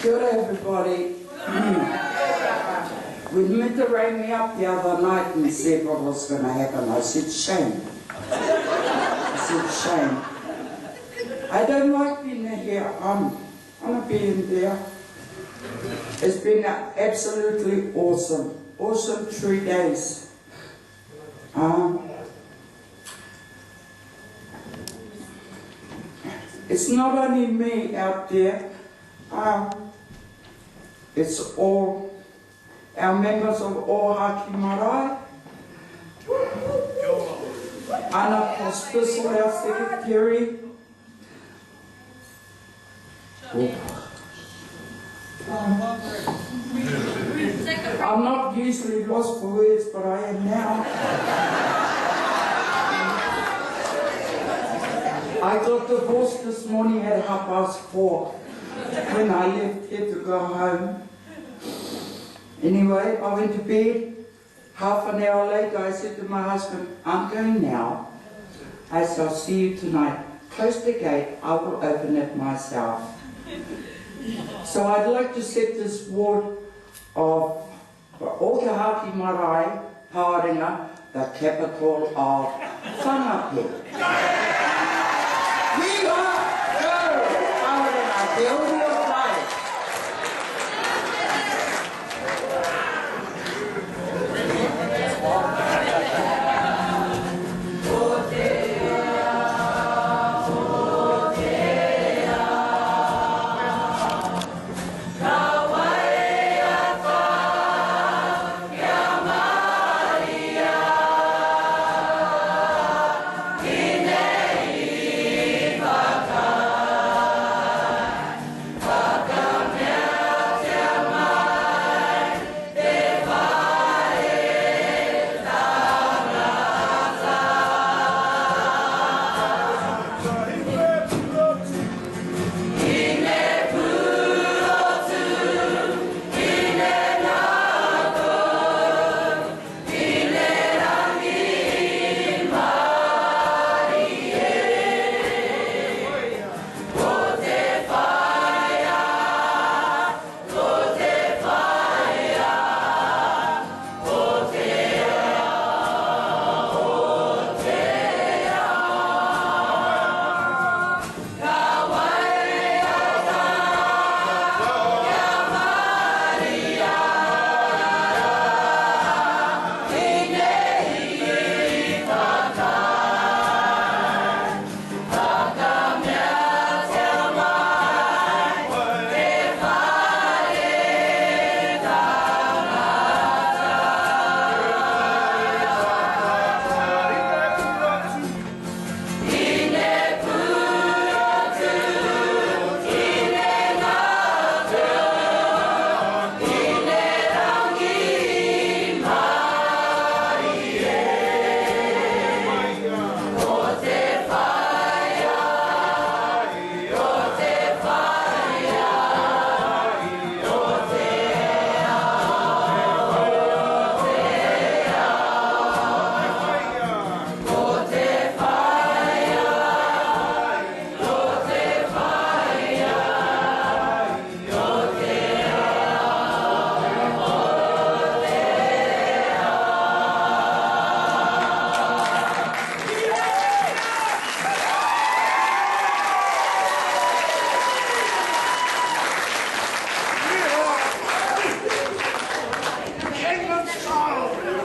Kia ora, everybody. When Minta rang me up the other night and said what was going to happen, I said, shame. I said, shame. I don't like being here. I want to be in there. It's been absolutely awesome. Awesome 3 days. It's not only me out there. It's all our members of all Haki Marae. Ana Hospital, our secretary. I'm not usually lost for words, but I am now. I got divorced this morning at 4:30 when I left here to go home. Anyway, I went to bed. Half an hour later, I said to my husband, I'm going now. I said, I'll see you tonight. Close the gate, I will open it myself. So I'd like to set this word of Haki Marae, Pawarenga, the capital of Whangapi.